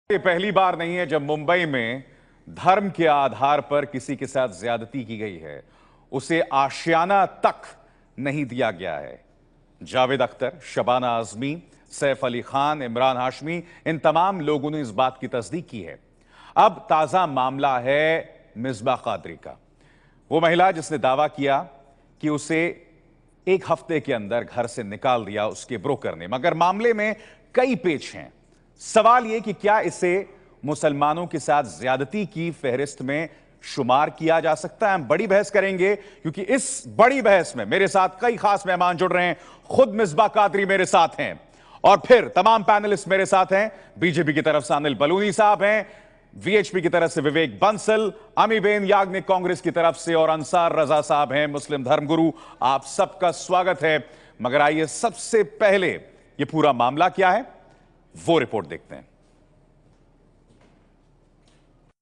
ये पहली बार नहीं है जब मुंबई में धर्म के आधार पर किसी के साथ ज्यादती की गई है। उसे आशियाना तक नहीं दिया गया है। जावेद अख्तर, शबाना आजमी, सैफ अली खान, इमरान हाशमी, इन तमाम लोगों ने इस बात की तस्दीक की है। अब ताजा मामला है मिसबा कादरी का। वो महिला जिसने दावा किया कि उसे एक हफ्ते के अंदर घर से निकाल दिया उसके ब्रोकर ने, मगर मामले में कई पेच हैं। सवाल यह कि क्या इसे मुसलमानों के साथ ज्यादती की फहरिस्त में शुमार किया जा सकता है। हम बड़ी बहस करेंगे क्योंकि इस बड़ी बहस में मेरे साथ कई खास मेहमान जुड़ रहे हैं। खुद मिसबा कादरी मेरे साथ हैं और फिर तमाम पैनलिस्ट मेरे साथ हैं। बीजेपी की तरफ से अनिल बलूनी साहब हैं, वीएचपी की तरफ से विवेक बंसल, अमीबेन याग्निक कांग्रेस की तरफ से और अंसार रजा साहब हैं मुस्लिम धर्मगुरु। आप सबका स्वागत है। मगर आइए सबसे पहले यह पूरा मामला क्या है वो रिपोर्ट देखते हैं।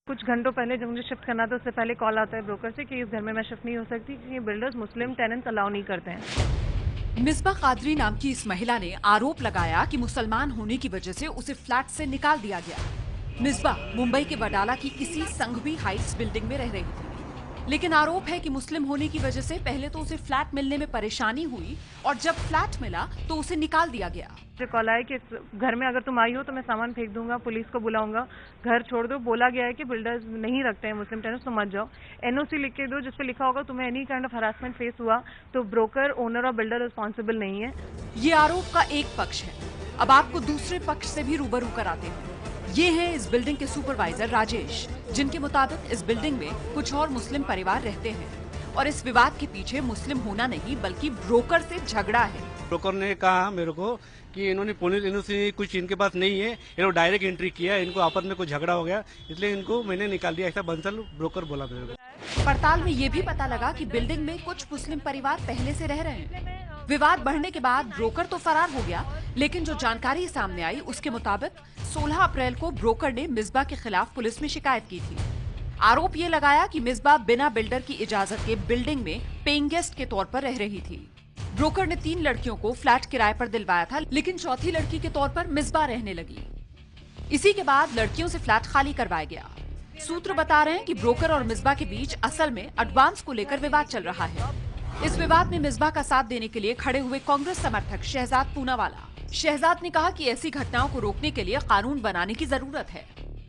कुछ घंटों पहले जब मुझे शिफ्ट करना था उससे पहले कॉल आता है ब्रोकर से कि इस घर में मैं शिफ्ट नहीं हो सकती क्योंकि बिल्डर्स मुस्लिम टेनेंट्स अलाउ नहीं करते हैं। मिसबा कादरी नाम की इस महिला ने आरोप लगाया कि मुसलमान होने की वजह से उसे फ्लैट से निकाल दिया गया। मिसबा मुंबई के वडाला की किसी संघवी हाइट्स बिल्डिंग में रह रही थी, लेकिन आरोप है कि मुस्लिम होने की वजह से पहले तो उसे फ्लैट मिलने में परेशानी हुई और जब फ्लैट मिला तो उसे निकाल दिया गया। मुझे कॉल आया कि घर में अगर तुम आई हो तो मैं सामान फेंक दूंगा, पुलिस को बुलाऊंगा, घर छोड़ दो। बोला गया है कि बिल्डर्स नहीं रखते हैं मुस्लिम टेनेंट्स, तो मत जाओ। एनओसी लिख के दो जिसपे लिखा होगा तुम्हें any kind of harassment face हुआ तो ब्रोकर, ओनर और बिल्डर रिस्पॉन्सिबल नहीं है। ये आरोप का एक पक्ष है। अब आपको दूसरे पक्ष से भी रूबरू कराते हैं। ये है इस बिल्डिंग के सुपरवाइजर राजेश, जिनके मुताबिक इस बिल्डिंग में कुछ और मुस्लिम परिवार रहते हैं और इस विवाद के पीछे मुस्लिम होना नहीं बल्कि ब्रोकर से झगड़ा है। ब्रोकर ने कहा मेरे को कि इन्होंने पुलिस इन्होंने कुछ इनके पास नहीं है, इन्होंने डायरेक्ट एंट्री किया, इनको आपस में कुछ झगड़ा हो गया इसलिए इनको मैंने निकाल दिया, ऐसा बंसल ब्रोकर बोला मेरे को। पड़ताल में ये भी पता लगा कि बिल्डिंग में कुछ मुस्लिम परिवार पहले से रह रहे हैं। विवाद बढ़ने के बाद ब्रोकर तो फरार हो गया, लेकिन जो जानकारी सामने आई उसके मुताबिक 16 अप्रैल को ब्रोकर ने मिसबा के खिलाफ पुलिस में शिकायत की थी। आरोप ये लगाया कि मिसबा बिना बिल्डर की इजाजत के बिल्डिंग में पेइंग गेस्ट के तौर पर रह रही थी। ब्रोकर ने 3 लड़कियों को फ्लैट किराए पर दिलवाया था, लेकिन चौथी लड़की के तौर पर मिसबा रहने लगी। इसी के बाद लड़कियों से फ्लैट खाली करवाया गया। सूत्र बता रहे हैं कि ब्रोकर और मिसबा के बीच असल में एडवांस को लेकर विवाद चल रहा है। इस विवाद में मिसबा का साथ देने के लिए खड़े हुए कांग्रेस समर्थक शहजाद पूनावाला। शहजाद ने कहा कि ऐसी घटनाओं को रोकने के लिए कानून बनाने की जरूरत है।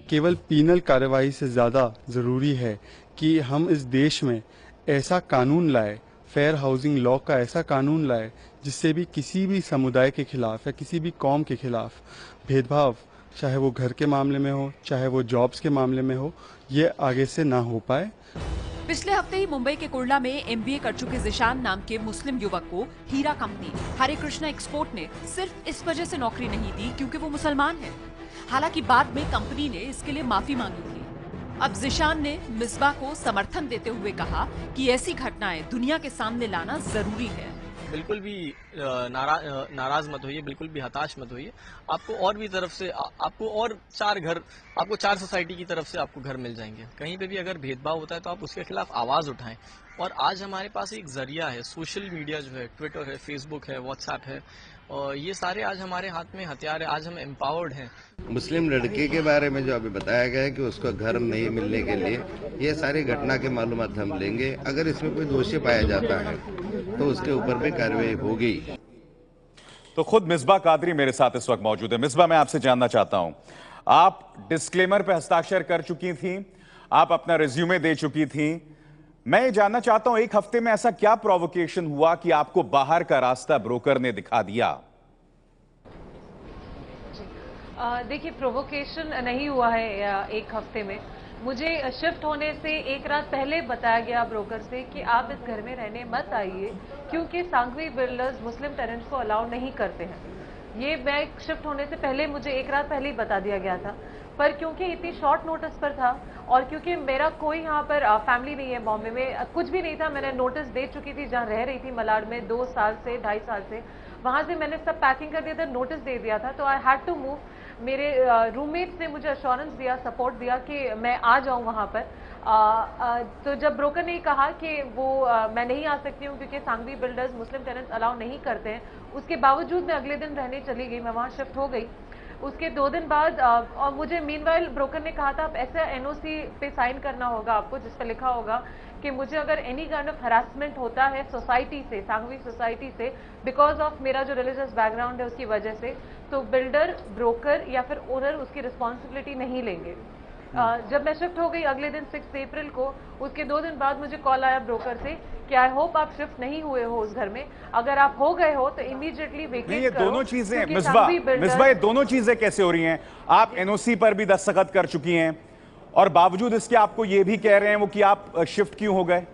केवल पीनल कार्रवाई से ज्यादा जरूरी है कि हम इस देश में ऐसा कानून लाए, फेयर हाउसिंग लॉ का ऐसा कानून लाए जिससे भी किसी भी समुदाय के खिलाफ या किसी भी कौम के खिलाफ भेदभाव, चाहे वो घर के मामले में हो चाहे वो जॉब्स के मामले में हो, ये आगे से ना हो पाए। पिछले हफ्ते ही मुंबई के कुर्ला में एमबीए कर चुके जिशान नाम के मुस्लिम युवक को हीरा कंपनी हरे कृष्णा एक्सपोर्ट ने सिर्फ इस वजह से नौकरी नहीं दी क्योंकि वो मुसलमान है। हालांकि बाद में कंपनी ने इसके लिए माफी मांगी थी। अब जिशान ने मिसबा को समर्थन देते हुए कहा कि ऐसी घटनाएं दुनिया के सामने लाना जरूरी है। बिल्कुल भी नाराज मत होइए, बिल्कुल भी हताश मत होइए। आपको और भी तरफ से आपको और 4 घर, आपको 4 सोसाइटी की तरफ से आपको घर मिल जाएंगे। कहीं पे भी अगर भेदभाव होता है तो आप उसके खिलाफ आवाज उठाएं। और आज हमारे पास एक जरिया है, सोशल मीडिया जो है, ट्विटर है, फेसबुक है, व्हाट्सएप है, और ये सारे आज हमारे हाथ में हथियार है। आज हम एम्पावर्ड हैं। मुस्लिम लड़के के बारे में जो अभी बताया गया है कि उसको घर नहीं मिलने के लिए, ये सारी घटना के मालूमात हम लेंगे। अगर इसमें कोई दोषी पाया जाता है तो उसके ऊपर भी कार्रवाई होगी। तो खुद मिसबा कादरी मेरे साथ इस वक्त मौजूद है। मिसबा, मैं आपसे जानना चाहता हूं, आप डिस्क्लेमर पे हस्ताक्षर कर चुकी थी, आप अपना रिज्यूमे दे चुकी थी। मैं ये जानना चाहता हूं, एक हफ्ते में ऐसा क्या प्रोवोकेशन हुआ कि आपको बाहर का रास्ता ब्रोकर ने दिखा दिया? देखिए, प्रोवोकेशन नहीं हुआ है एक हफ्ते में। मुझे शिफ्ट होने से एक रात पहले बताया गया ब्रोकर से कि आप इस घर में रहने मत आइए क्योंकि सांघवी बिल्डर्स मुस्लिम टेनेंट्स को अलाउ नहीं करते हैं। ये मैं शिफ्ट होने से पहले मुझे एक रात पहले ही बता दिया गया था, पर क्योंकि इतनी शॉर्ट नोटिस पर था और क्योंकि मेरा कोई यहाँ पर फैमिली नहीं है, बॉम्बे में कुछ भी नहीं था। मैंने नोटिस दे चुकी थी जहाँ रह रही थी मलाड में 2 साल से 2.5 साल से, वहाँ से मैंने सब पैकिंग कर दिया था, नोटिस दे दिया था। तो आई हैड टू मूव। मेरे रूममेट्स ने मुझे अश्योरेंस दिया, सपोर्ट दिया कि मैं आ जाऊं वहां पर। तो जब ब्रोकर ने कहा कि वो मैं नहीं आ सकती हूं क्योंकि सांघवी बिल्डर्स मुस्लिम टेनेंट्स अलाउ नहीं करते हैं, उसके बावजूद मैं अगले दिन रहने चली गई, मैं वहां शिफ्ट हो गई। उसके 2 दिन बाद और मुझे मीनवाइल ब्रोकर ने कहा था आप ऐसा एनओसी पे साइन करना होगा आपको, जिस पे लिखा होगा कि मुझे अगर एनी काइंड ऑफ हरासमेंट होता है सोसाइटी से, सांघवी सोसाइटी से, बिकॉज ऑफ मेरा जो रिलीजियस बैकग्राउंड है उसकी वजह से, तो बिल्डर, ब्रोकर या फिर ओनर उसकी रिस्पॉन्सिबिलिटी नहीं लेंगे। जब मैं शिफ्ट हो गई अगले दिन 6 अप्रैल को, उसके 2 दिन बाद मुझे कॉल आया ब्रोकर से कि आई होप आप शिफ्ट नहीं हुए हो उस घर में, अगर आप हो गए हो तो इमीडिएटली वेकेट नहीं, ये करो। दोनों चीजें क्योंकि मिसबा, सांघवी बिल्डर- ये दोनों चीजें कैसे हो रही हैं? आप एनओसी पर भी दस्तखत कर चुकी हैं और बावजूद इसके आपको ये भी कह रहे हैं वो कि आप शिफ्ट क्यों हो गए?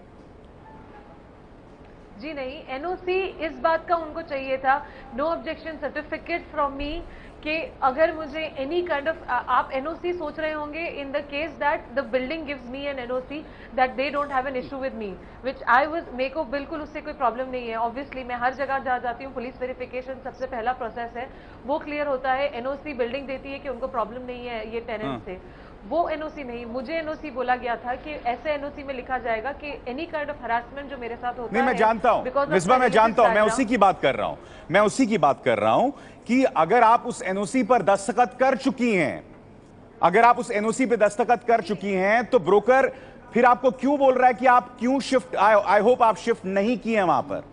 जी नहीं, एनओसी इस बात का उनको चाहिए था, no objection certificate from me, कि अगर मुझे एनी काइंड ऑफ, आप एनओसी सोच रहे होंगे in the case that the building gives me an NOC that they don't have an issue with me, which I was, मेरे को बिल्कुल उससे कोई प्रॉब्लम नहीं है। ऑब्वियसली मैं हर जगह जहाँ जाती हूँ पुलिस वेरिफिकेशन सबसे पहला प्रोसेस है, वो क्लियर होता है। एनओसी बिल्डिंग देती है कि उनको प्रॉब्लम नहीं है ये टेनेंट से, वो एनओसी नहीं, मुझे एनओसी बोला गया था कि ऐसे एनओसी में लिखा जाएगा कि एनी काइंड ऑफ हरासमेंट जो मेरे साथ होता नहीं, है, मैं जानता हूं because of मिसबा, my मैं जानता हूं, मैं religious उसी की बात कर रहा हूं, मैं उसी की बात कर रहा हूं कि अगर आप उस एनओसी पर दस्तखत कर चुकी हैं, अगर आप उस एनओसी पे दस्तखत कर चुकी हैं, तो ब्रोकर फिर आपको क्यों बोल रहा है कि आप क्यों शिफ्ट, आई होप आप शिफ्ट नहीं किए हैं वहां पर?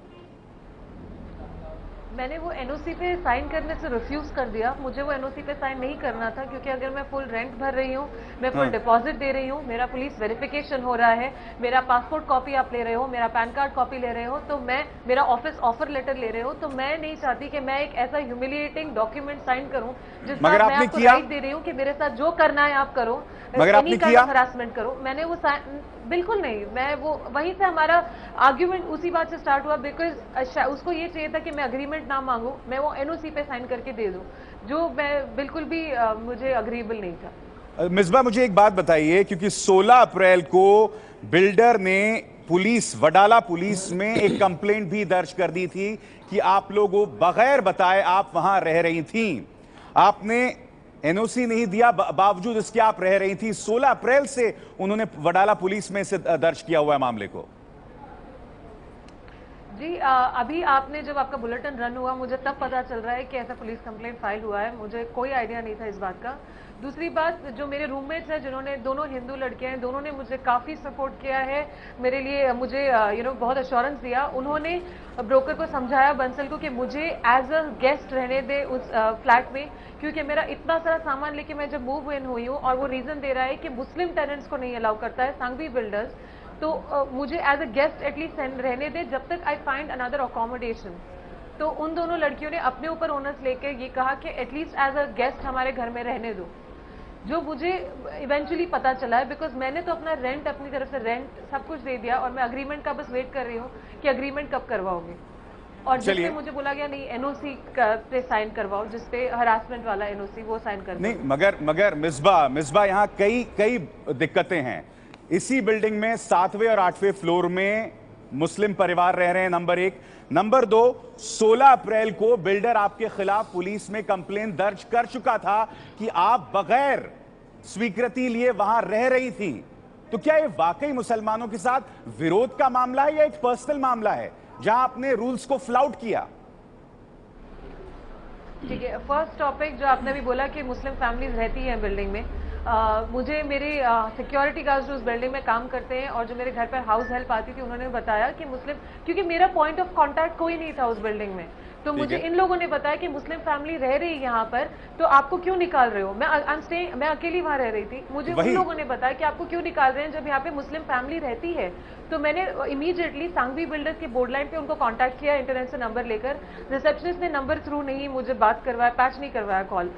मैंने वो एनओसी पे साइन करने से रिफ्यूज कर दिया, मुझे वो एनओसी पे साइन नहीं करना था, क्योंकि अगर मैं फुल रेंट भर रही हूँ, मैं फुल डिपॉजिट दे रही हूँ, मेरा पुलिस वेरिफिकेशन हो रहा है, मेरा पासपोर्ट कॉपी आप ले रहे हो, मेरा पैन कार्ड कॉपी ले रहे हो, तो मैं, मेरा ऑफिस ऑफर लेटर ले रहे हो, तो मैं नहीं चाहती कि मैं एक ऐसा ह्यूमिलिएटिंग डॉक्यूमेंट साइन करूं जिस मगर पर मैं आपने आपको किया? राइट दे रही हूँ कि मेरे साथ जो करना है आप करो, मगर आपने किया? हरासमेंट करो। मैंने वो बिल्कुल नहीं, मैं वो, वहीं से हमारा आर्ग्यूमेंट उसी बात से स्टार्ट हुआ, बिकॉज उसको ये चाहिए था कि मैं अग्रीमेंट ना मांगू, मैं वो एनओसी पे साइन करके दे दूं, जो मैं बिल्कुल भी मुझे अग्रीएबल नहीं था। मिसबा, मुझे एक बात बताइए, क्योंकि 16 अप्रैल को बिल्डर ने पुलिस, वडाला पुलिस में एक कंप्लेंट भी दर्ज कर दी थी कि आप लोगों बगैर बताए आप वहां रह रही थी, आपने एनओसी नहीं दिया, बावजूद इसके आप रह रही थी। 16 अप्रैल से उन्होंने वडाला पुलिस में से दर्ज किया हुआ है मामले को। जी अभी आपने, जब आपका बुलेटिन रन हुआ, मुझे तब पता चल रहा है कि ऐसा पुलिस कंप्लेंट फाइल हुआ है, मुझे कोई आइडिया नहीं था इस बात का। दूसरी बात, जो मेरे रूममेट्स हैं, जिन्होंने, दोनों हिंदू लड़के हैं, दोनों ने मुझे काफ़ी सपोर्ट किया है, मेरे लिए, मुझे बहुत अश्योरेंस दिया। उन्होंने ब्रोकर को समझाया, बंसल को, कि मुझे एज अ गेस्ट रहने दे उस फ्लैट में, क्योंकि मेरा इतना सारा सामान लेके मैं जब मूव इन हुई हूँ, और वो रीज़न दे रहा है कि मुस्लिम टेनेंट्स को नहीं अलाउ करता है सांघवी बिल्डर्स, तो मुझे एज अ गेस्ट एटलीस्ट रहने दे जब तक आई फाइंड अनदर अकोमोडेशन। तो उन दोनों लड़कियों ने अपने ऊपर ओनर्स लेके ये कहा कि एटलीस्ट एज अ गेस्ट हमारे घर में रहने दो, जो मुझे इवेंचुअली पता चला है, बिकॉज मैंने तो अपना रेंट, अपनी तरफ से रेंट सब कुछ दे दिया, और मैं अग्रीमेंट का बस वेट कर रही हूँ कि अग्रीमेंट कब करवाओगे, और जिसपे मुझे बोला गया नहीं एनओसी पे साइन करवाओ, जिसपे हरासमेंट वाला एनओसी, वो साइन करवाओ। नहीं, मगर मिसबा, यहाँ कई दिक्कतें हैं। इसी बिल्डिंग में 7वें और 8वें फ्लोर में मुस्लिम परिवार रह रहे हैं, नंबर 1। नंबर 2, 16 अप्रैल को बिल्डर आपके खिलाफ पुलिस में कंप्लेंट दर्ज कर चुका था कि आप बगैर स्वीकृति लिए वहां रह रही थी। तो क्या ये वाकई मुसलमानों के साथ विरोध का मामला है या एक पर्सनल मामला है जहां आपने रूल्स को फ्लाउट किया? ठीक है, फर्स्ट टॉपिक जो आपने भी बोला कि मुस्लिम फैमिलीज रहती हैं बिल्डिंग में, मुझे मेरे सिक्योरिटी गार्ड्स जो उस बिल्डिंग में काम करते हैं और जो मेरे घर पर हाउस हेल्प आती थी, उन्होंने बताया कि मुस्लिम, क्योंकि मेरा पॉइंट ऑफ कांटेक्ट कोई नहीं था उस बिल्डिंग में, तो मुझे इन लोगों ने बताया कि मुस्लिम फैमिली रह रही है यहाँ पर, तो आपको क्यों निकाल रहे हो? मैं अकेली वहाँ रह रही थी, मुझे उन लोगों ने बताया कि आपको क्यों निकाल रहे हैं जब यहाँ पे मुस्लिम फैमिली रहती है। तो मैंने इमीडिएटली सांघवी बिल्डर्स के बोर्ड लाइन पे उनको कांटेक्ट किया इंटरनेट से नंबर लेकर, रिसेप्शनिस्ट ने नंबर थ्रू नहीं मुझे बात करवाया, पैच नहीं करवाया कॉल।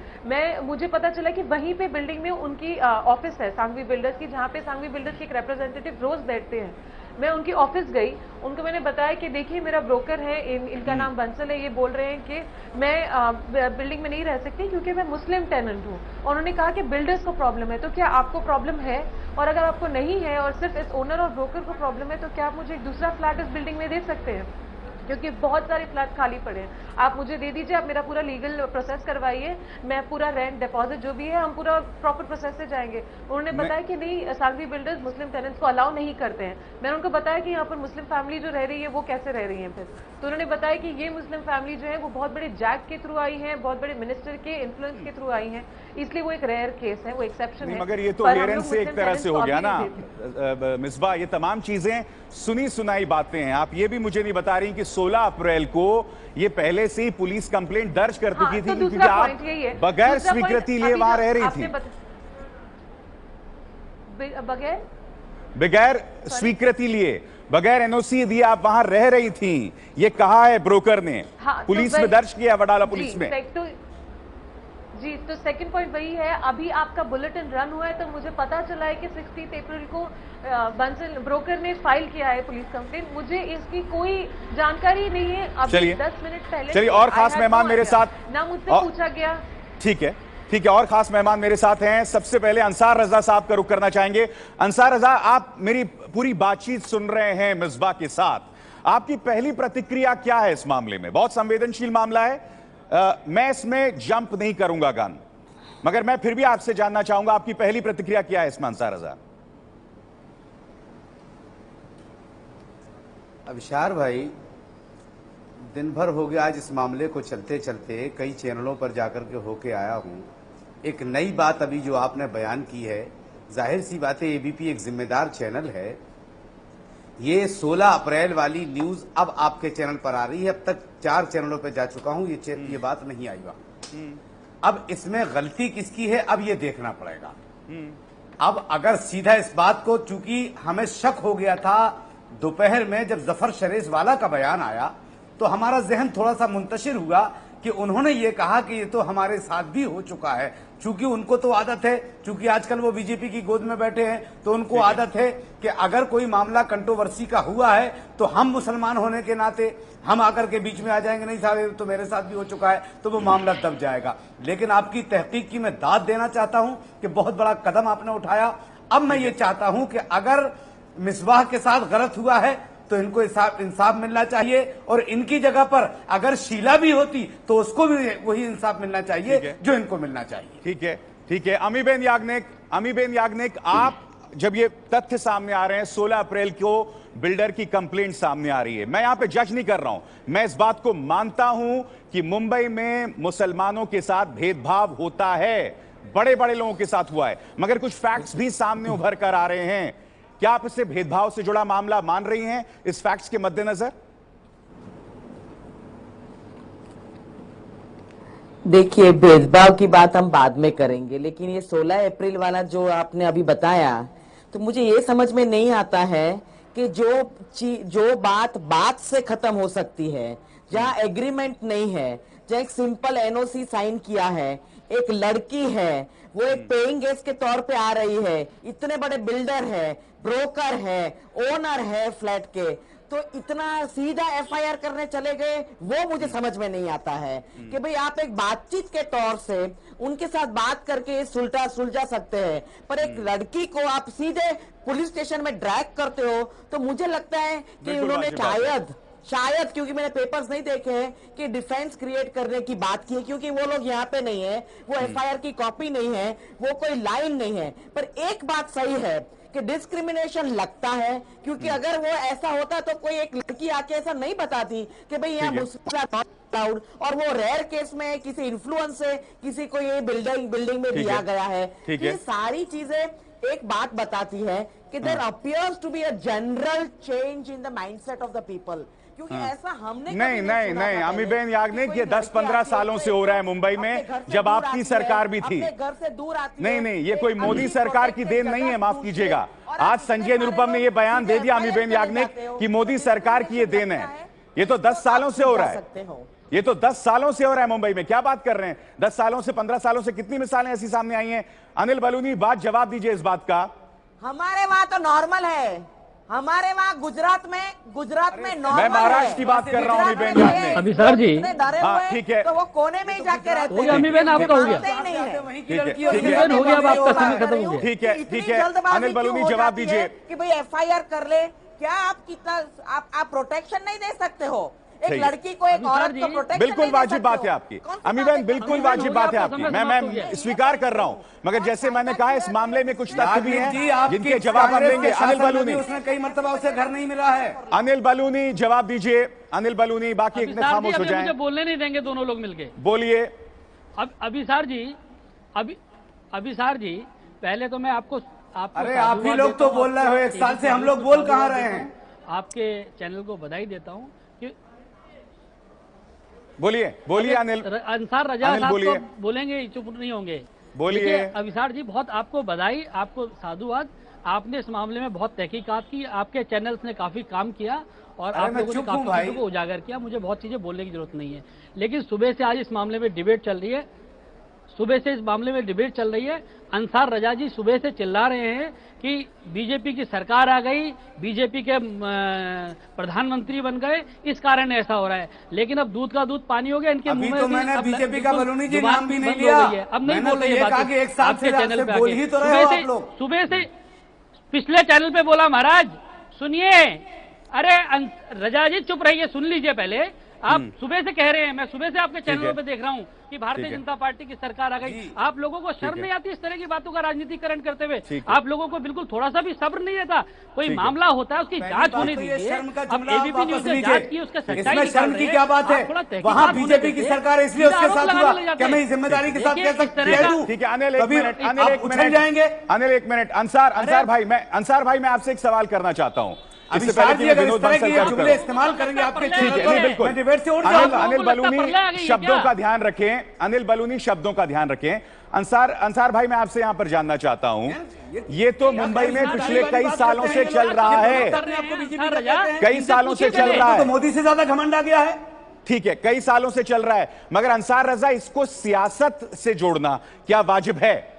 मुझे पता चला कि वहीं पे बिल्डिंग में उनकी ऑफिस है सांघवी बिल्डर्स की, जहाँ पे सांघवी बिल्डर्स के एक रिप्रेजेंटेटिव रोज बैठते हैं। मैं उनकी ऑफिस गई, उनको मैंने बताया कि देखिए मेरा ब्रोकर है, इनका नाम बंसल है, ये बोल रहे हैं कि मैं बिल्डिंग में नहीं रह सकती क्योंकि मैं मुस्लिम टेनेंट हूँ। उन्होंने कहा कि बिल्डर्स को प्रॉब्लम है, तो क्या आपको प्रॉब्लम है? और अगर आपको नहीं है और सिर्फ इस ओनर और ब्रोकर को प्रॉब्लम है, तो क्या आप मुझे एक दूसरा फ्लैट इस बिल्डिंग में दे सकते हैं? क्योंकि बहुत सारे फ्लैट खाली पड़े हैं। आप मुझे दे दीजिए, आप मेरा पूरा लीगल प्रोसेस करवाइए, मैं पूरा रेंट डिपॉजिट जो भी है हम पूरा प्रॉपर प्रोसेस से जाएंगे। उन्होंने बताया कि नहीं, सांघवी बिल्डर्स मुस्लिम टेनेंट्स को अलाउ नहीं करते हैं। मैंने उनको बताया कि यहाँ पर मुस्लिम फैमिली जो रह रही है वो कैसे रह रही है फिर, तो उन्होंने बताया कि ये मुस्लिम फैमिली जो है वो बहुत बड़े जैक के थ्रू आई है, बहुत बड़े मिनिस्टर के इन्फ्लुएंस के थ्रू आई है, इसलिए वो एक रेयर केस है, वो एक्सेप्शन है। मगर ये तो क्लियरेंस से एक तरह से हो गया ना मिसबा, ये तमाम चीजें सुनी सुनाई बातें हैं। आप ये भी मुझे नहीं बता रही कि 16 अप्रैल को ये पहले से ही पुलिस कंप्लेंट दर्ज कर चुकी थी, क्योंकि आप बगैर स्वीकृति लिए वहां रह रही थी। बगैर स्वीकृति लिए, बगैर एनओसी दिए आप वहां रह रही थी, ये कहा है ब्रोकर ने। पुलिस में दर्ज किया, वडाला पुलिस में। जी, तो सेकंड पॉइंट वही है, अभी आपका बुलेटिन रन हुआ है तो मुझे पता चला है कि 16 अप्रैल को बंसल ब्रोकर ने फाइल किया है पुलिस कंप्लेंट। मुझे इसकी कोई जानकारी नहीं है। अभी 10 मिनट पहले चलिए, और खास मेहमान मेरे साथ, ना मुझसे पूछा गया। ठीक है, ठीक है, और खास मेहमान मेरे साथ हैं। सबसे पहले अंसार रजा साहब का रुख करना चाहेंगे। अंसार रजा, आप मेरी पूरी बातचीत सुन रहे हैं मिसबा के साथ, आपकी पहली प्रतिक्रिया क्या है इस मामले में? बहुत संवेदनशील मामला है, मैं इसमें जंप नहीं करूंगा गन, मगर मैं फिर भी आपसे जानना चाहूंगा आपकी पहली प्रतिक्रिया क्या है इसमें अंसार रजा? अबशार भाई, दिन भर हो गया आज इस मामले को चलते चलते, कई चैनलों पर जाकर के होके आया हूं। एक नई बात अभी जो आपने बयान की है, जाहिर सी बात है एबीपी एक जिम्मेदार चैनल है। ये 16 अप्रैल वाली न्यूज अब आपके चैनल पर आ रही है। अब तक 4 चैनलों पर जा चुका हूं, ये बात नहीं आई वहां। अब इसमें गलती किसकी है, अब ये देखना पड़ेगा। अब अगर सीधा इस बात को, चूंकि हमें शक हो गया था दोपहर में जब जफर शरेस वाला का बयान आया, तो हमारा जहन थोड़ा सा मुंतशिर हुआ कि उन्होंने ये कहा कि ये तो हमारे साथ भी हो चुका है। चूंकि उनको तो आदत है, चूंकि आजकल वो बीजेपी की गोद में बैठे हैं, तो उनको आदत है कि अगर कोई मामला कंट्रोवर्सी का हुआ है तो हम मुसलमान होने के नाते हम आकर के बीच में आ जाएंगे, नहीं साहब तो मेरे साथ भी हो चुका है, तो वो मामला दब जाएगा। लेकिन आपकी तहकीक की मैं दाद देना चाहता हूं कि बहुत बड़ा कदम आपने उठाया। अब मैं ये चाहता हूं कि अगर मिसबाह के साथ गलत हुआ है तो इनको इंसाफ मिलना चाहिए, और इनकी जगह पर अगर शीला भी होती तो उसको भी वही इंसाफ मिलना चाहिए जो इनको मिलना चाहिए। ठीक है, ठीक है। अमीबेन याग्निक, आप जब ये तथ्य सामने आ रहे हैं, 16 अप्रैल को बिल्डर की कंप्लेंट सामने आ रही है, मैं यहां पे जज नहीं कर रहा हूं, मैं इस बात को मानता हूं कि मुंबई में मुसलमानों के साथ भेदभाव होता है, बड़े बड़े लोगों के साथ हुआ है, मगर कुछ फैक्ट्स भी सामने उभर कर आ रहे हैं। क्या आप इससे भेदभाव से जुड़ा मामला मान रही हैं इस फैक्ट्स के मद्देनजर? देखिए, भेदभाव की बात हम बाद में करेंगे, लेकिन ये 16 अप्रैल वाला जो आपने अभी बताया, तो मुझे ये समझ में नहीं आता है कि जो बात से खत्म हो सकती है, जहां एग्रीमेंट नहीं है, जहां एक सिंपल एनओसी साइन किया है, एक लड़की है, वो एक पेइंग गेस्ट के तौर पे आ रही है, इतने बड़े बिल्डर है, ब्रोकर है, ओनर है फ्लैट के, तो इतना सीधा एफआईआर करने चले गए, वो मुझे समझ में नहीं आता है कि भाई आप एक बातचीत के तौर से उनके साथ बात करके सुलझा सकते हैं, पर एक लड़की को आप सीधे पुलिस स्टेशन में ड्रैग करते हो, तो मुझे लगता है कि उन्होंने शायद क्योंकि मैंने पेपर्स नहीं देखे हैं कि डिफेंस क्रिएट करने की बात की है, क्योंकि वो लोग यहाँ पे नहीं है, वो एफआईआर की कॉपी नहीं है, वो कोई लाइन नहीं है। पर एक बात सही है कि डिस्क्रिमिनेशन लगता है, क्योंकि अगर वो ऐसा होता तो कोई एक लड़की आके ऐसा नहीं बताती कि भाई यहाँ मुस्लिम, और वो रेयर केस में किसी इन्फ्लुएंस से किसी को ये बिल्डिंग में दिया गया है। ये सारी चीजें एक बात बताती है कि there appears to be a general change in the mindset of the people, क्योंकि ऐसा हमने नहीं अमीबेन याग्निक, ये 10-15 सालों से हो रहा है मुंबई में, जब आपकी सरकार भी थी। घर से दूर आती नहीं, ये कोई मोदी सरकार की देन नहीं है, माफ कीजिएगा। आज संजय निरुपम ने ये बयान दे दिया अमीबेन याग्निक कि मोदी सरकार की ये देन है। ये तो 10 सालों से हो रहा है, ये तो 10 सालों से हो रहा है मुंबई में। क्या बात कर रहे हैं? 10 सालों से, 15 सालों से कितनी मिसालें ऐसी सामने आई हैं? अनिल बलूनी, बात जवाब दीजिए इस बात का। हमारे वहां तो नॉर्मल है, हमारे वहां गुजरात में नॉर्मल है। मैं महाराष्ट्र की बात कर रहा हूँ अमीबेन याग्निक। अभी सर जी, हाँ ठीक है, तो वो कोने में ही जाके रहते हैं। अमीबेन आपका हो गया, हो गया, आपका समय खत्म हो गया। ठीक है, अनिल बलूनी जवाब दीजिए कि भाई एफआईआर कर ले, क्या आप कितना आप प्रोटेक्शन नहीं दे सकते हो? एक लड़की को, एक औरत को प्रोटेक्ट बिल्कुल वाजिब बात है आपकी अमी बहन, बिल्कुल वाजिब बात है आपकी, मैं स्वीकार कर रहा हूं, मगर जैसे मैंने कहा इस मामले में कुछ तथ्य भी हैं जिनके जवाब हम लेंगे। अनिल बलूनी, उसने कई मरतबा उसे घर नहीं मिला है। अनिल बलूनी जवाब दीजिए, अनिल बलूनी, बाकी एक खामोश हो जाए। मुझे बोलने नहीं देंगे दोनों लोग मिलके, बोलिए। अभिसार जी पहले तो मैं आपको अरे आप ही लोग तो बोल रहे हो, 1 साल से हम लोग बोल कहाँ रहे हैं। आपके चैनल को बधाई देता हूं कि बोलिए अनिल। अंसार रजा साहब तो बोलेंगे, चुप नहीं होंगे। बोलिए अभिसार जी, बहुत आपको बधाई, आपको साधुवाद, आपने इस मामले में बहुत तहकीकात की, आपके चैनल्स ने काफी काम किया और आप लोगों ने काफी चीजों को उजागर किया। मुझे बहुत चीजें बोलने की जरूरत नहीं है, लेकिन सुबह से आज इस मामले में डिबेट चल रही है, अंसार रजा जी सुबह से चिल्ला रहे हैं कि बीजेपी की सरकार आ गई, बीजेपी के प्रधानमंत्री बन गए, इस कारण ऐसा हो रहा है। लेकिन अब दूध का दूध पानी हो गया इनके मुंह में। तो मैंने बीजेपी का बलूनी जी नाम भी नहीं लिया, अब नहीं बोल रही है आपके चैनल पे बोल ही तो रहे हो आप लोग। सुबह से पिछले चैनल पे बोला, महाराज सुनिए, अरे रजा जी चुप रहिए, सुन लीजिए पहले। आप सुबह से कह रहे हैं, मैं सुबह से आपके चैनलों पे देख रहा हूं कि भारतीय जनता पार्टी की सरकार आ गई। आप लोगों को शर्म नहीं आती इस तरह की बातों का राजनीतिकरण करते हुए? आप लोगों को बिल्कुल थोड़ा सा भी सब्र नहीं आता? कोई मामला होता है उसकी जांच होने दीजिए। अब एबीपी न्यूज ने जांच की, उसका सच्चाई शर्म की क्या बात है? वहाँ बीजेपी की सरकार है इसलिए उसके साथ हुआ, क्या मैं जिम्मेदारी के साथ कह सकता हूं? ठीक है अनिल, अनिल एक मिनट। अंसार भाई मैं आपसे एक सवाल करना चाहता हूं। इससे पहले कि विनोद बंसल का जुमले इस्तेमाल करेंगे आपके ठीक है, बिल्कुल। अनिल बलूनी शब्दों का ध्यान रखें, अनिल बलूनी शब्दों का ध्यान रखें। अंसार भाई मैं आपसे यहां पर जानना चाहता हूं, ये तो मुंबई में पिछले कई सालों से चल रहा है, कई सालों से चल रहा है, तो मोदी से ज्यादा घमंड आ गया है। ठीक है, कई सालों से चल रहा है, मगर अंसार रजा इसको सियासत से जोड़ना क्या वाजिब है?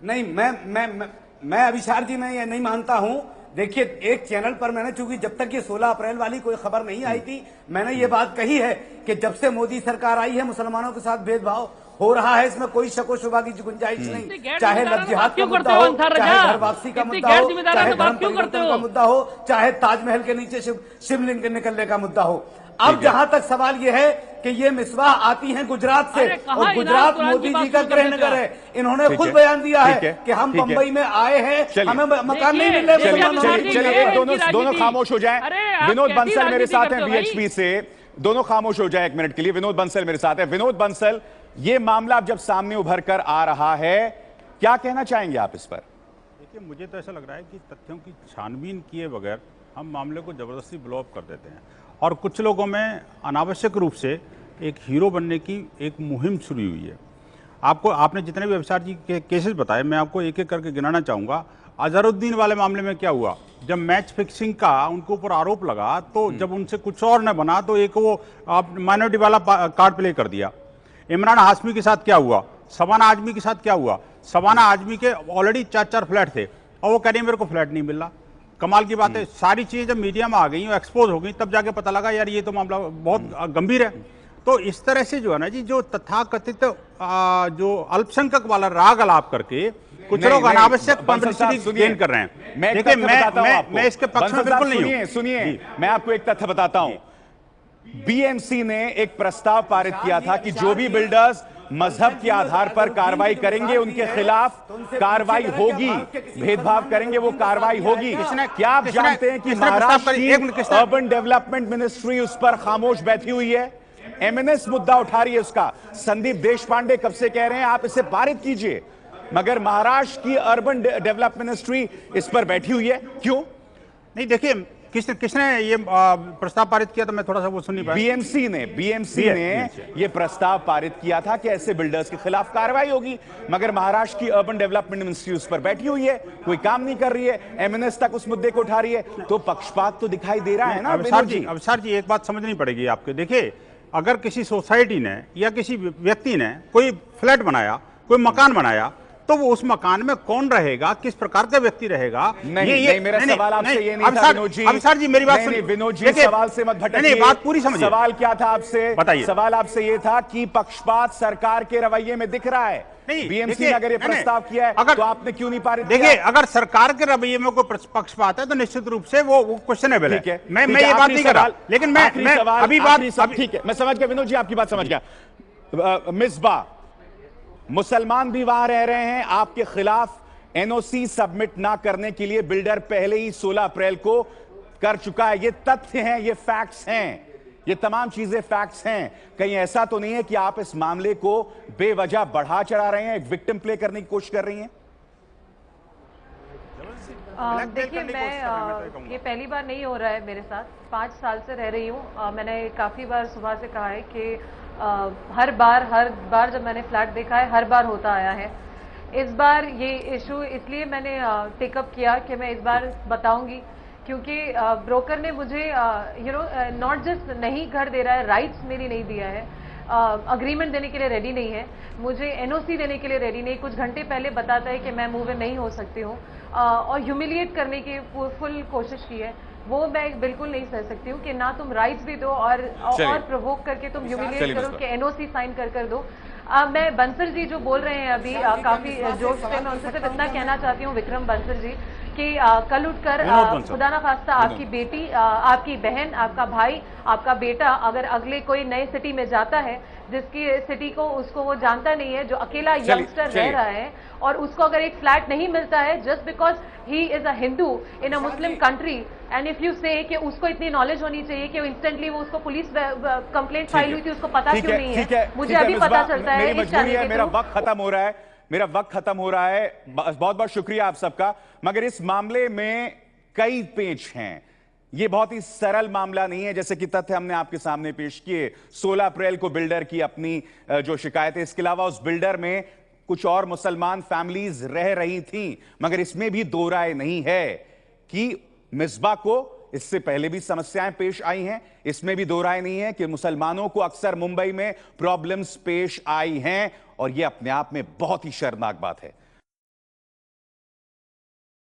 नहीं, मैं अभिसार जी मैं ये नहीं मानता हूं। देखिए, एक चैनल पर मैंने, चूंकि जब तक ये 16 अप्रैल वाली कोई खबर नहीं आई थी, मैंने ये बात कही है कि जब से मोदी सरकार आई है मुसलमानों के साथ भेदभाव हो रहा है, इसमें कोई शको शुबा की गुंजाइश नहीं। चाहे लव जिहाद का मुद्दा हो, चाहे घर वापसी का मुद्दा हो, चाहे धर्म परिवर्तन का मुद्दा हो, चाहे ताजमहल के नीचे शिवलिंग निकलने का मुद्दा हो। अब जहां तक सवाल यह है कि ये मिसबाह आती हैं गुजरात से, और गुजरात मोदी जी का गृहनगर है। इन्होंने खुद बयान दिया है कि हम बंबई में आए हैं, हमें मकान नहीं मिल रहे। चलिए दोनों खामोश हो जाएं। विनोद बंसल मेरे साथ हैं वीएचपी से, दोनों खामोश हो जाए एक मिनट के लिए। विनोद बंसल मेरे साथ है। विनोद बंसल, ये मामला अब जब सामने उभर कर आ रहा है, क्या कहना चाहेंगे आप इस पर? देखिए, मुझे तो ऐसा लग रहा है कि तथ्यों की छानबीन किए बगैर हम मामले को जबरदस्ती ब्लो अप कर देते हैं, और कुछ लोगों में अनावश्यक रूप से एक हीरो बनने की एक मुहिम शुरू हुई है। आपने जितने भी अभिसार जी के केसेस बताए, मैं आपको एक एक करके गिनाना चाहूँगा। अजहरुद्दीन वाले मामले में क्या हुआ, जब मैच फिक्सिंग का उनके ऊपर आरोप लगा, तो जब उनसे कुछ और न बना तो एक वो माइनॉरिटी वाला कार्ड प्ले कर दिया। इमरान हाशमी के साथ क्या हुआ, शबाना आजमी के साथ क्या हुआ। शबाना आजमी के ऑलरेडी 4 फ्लैट थे और वो कह रही मेरे को फ्लैट नहीं मिल रहा। कमाल की बात है, सारी चीजें जब मीडिया में आ गई और एक्सपोज हो गई, तब जाके पता लगा यार ये तो मामला बहुत गंभीर है। तो इस तरह से जो है ना जी, जो तथाकथित जो अल्पसंख्यक वाला राग अलाप करके कुछ लोग अनावश्यक पब्लिसिटी गेन कर रहे हैं। देखिए, मैं इसके पक्ष में बिल्कुल नहीं हूं। सुनिए, मैं आपको एक तथ्य बताता हूं। बीएमसी ने एक प्रस्ताव पारित किया था कि जो भी बिल्डर्स मजहब के आधार पर कार्रवाई करेंगे उनके खिलाफ कार्रवाई होगी, भेदभाव करेंगे वो कार्रवाई होगी। क्या आप जानते हैं कि महाराष्ट्र की अर्बन डेवलपमेंट मिनिस्ट्री उस पर खामोश बैठी हुई है? एमएनएस मुद्दा उठा रही है उसका। संदीप देशपांडे कब से कह रहे हैं आप इसे पारित कीजिए, मगर महाराष्ट्र की अर्बन डेवलपमेंट मिनिस्ट्री इस पर बैठी हुई है। क्यों नहीं? देखिए, किसने ये प्रस्ताव पारित किया था, मैं थोड़ा सा वो सुन नहीं पाया। बीएमसी ने ये प्रस्ताव पारित किया था कि ऐसे बिल्डर्स के खिलाफ कार्रवाई होगी, मगर महाराष्ट्र की अर्बन डेवलपमेंट मिनिस्ट्री उस पर बैठी हुई है, कोई काम नहीं कर रही है, एमएनएस तक उस मुद्दे को उठा रही है। तो पक्षपात तो दिखाई दे रहा है ना। अभिसार जी, एक बात समझनी पड़ेगी आपके। देखिए, अगर किसी सोसाइटी ने या किसी व्यक्ति ने कोई फ्लैट बनाया, कोई मकान बनाया, तो वो उस मकान में कौन रहेगा, किस प्रकार का व्यक्ति रहेगा? नहीं, मेरा सवाल आपसे ये नहीं था विनोद जी। अब सर जी मेरी बात सुनिए विनोद जी, सवाल से मत भटकिए। नहीं, बात पूरी समझिए। सवाल क्या था आपसे? बताइए। सवाल आपसे ये था कि पक्षपात सरकार के रवैये में दिख रहा है। बीएमसी ने अगर ये प्रस्ताव किया है तो आपने क्यों नहीं पारित किया? देखिए, अगर सरकार के रवैये में कोई पक्षपात है तो निश्चित रूप से वो क्वेश्चनेबल है। मैं ये बात नहीं कर रहा, लेकिन मैं अभी बात ठीक है, मैं समझ गया विनोद जी, आपकी बात समझ गया। मिसबा, मुसलमान भी वहां रह रहे हैं, आपके खिलाफ एनओसी सबमिट ना करने के लिए बिल्डर पहले ही 16 अप्रैल को कर चुका है। ये तथ्य हैं, ये फैक्ट्स हैं, ये तमाम चीजें फैक्ट्स हैं। कहीं ऐसा तो नहीं है कि आप इस मामले को बेवजह बढ़ा चढ़ा रहे हैं, एक विक्टिम प्ले करने की कोशिश कर रही हैं? देखिए, मैं ये पहली बार नहीं हो रहा है मेरे साथ, 5 साल से रह रही हूँ। मैंने काफ़ी बार सुबह से कहा है कि हर बार जब मैंने फ्लैट देखा है, हर बार होता आया है। इस बार ये इशू इसलिए मैंने टेकअप किया कि मैं इस बार बताऊंगी, क्योंकि ब्रोकर ने मुझे नॉट जस्ट नहीं घर दे रहा है, राइट्स मेरी नहीं दिया है, अग्रीमेंट देने के लिए रेडी नहीं है, मुझे एनओसी देने के लिए रेडी नहीं। कुछ घंटे पहले बताता है कि मैं मूव इन नहीं हो सकती हूँ, और ह्यूमिलिएट करने की फुल कोशिश की है। वो मैं बिल्कुल नहीं सह सकती हूँ कि ना तुम राइट्स भी दो और प्रोवोक करके तुम ह्यूमिलिएट करो कि एनओसी साइन कर दो। मैं बंसल जी जो बोल रहे हैं अभी काफी जोश से, मैं उनसे सिर्फ इतना कहना चाहती हूँ, विक्रम बंसल जी, कि कल उठकर खुदा ना खास्ता आपकी बेटी, आपकी बहन, आपका भाई, आपका बेटा अगर अगले कोई नए सिटी में जाता है, जिसकी सिटी को उसको वो जानता नहीं है, जो अकेला यंगस्टर रह रहा है, और उसको अगर एक फ्लैट नहीं मिलता है just because he is a Hindu in a Muslim country, and if you से कि उसको इतनी नॉलेज होनी चाहिए कि इंस्टेंटली वो उसको पुलिस कंप्लेंट फाइल हुई थी, उसको पता क्यों नहीं है? मुझे अभी पता चलता है। मेरा वक्त खत्म हो रहा है, मेरा वक्त खत्म हो रहा है। बहुत बहुत शुक्रिया आप सबका। मगर इस मामले में कई पेच हैं, ये बहुत ही सरल मामला नहीं है। जैसे कि तथ्य हमने आपके सामने पेश किए, 16 अप्रैल को बिल्डर की अपनी जो शिकायत है, इसके अलावा उस बिल्डर में कुछ और मुसलमान फैमिलीज रह रही थी। मगर इसमें भी दो राय नहीं है कि मिसबा को इससे पहले भी समस्याएं पेश आई हैं। इसमें भी दो राय नहीं है कि मुसलमानों को अक्सर मुंबई में प्रॉब्लम्स पेश आई हैं, और यह अपने आप में बहुत ही शर्मनाक बात है।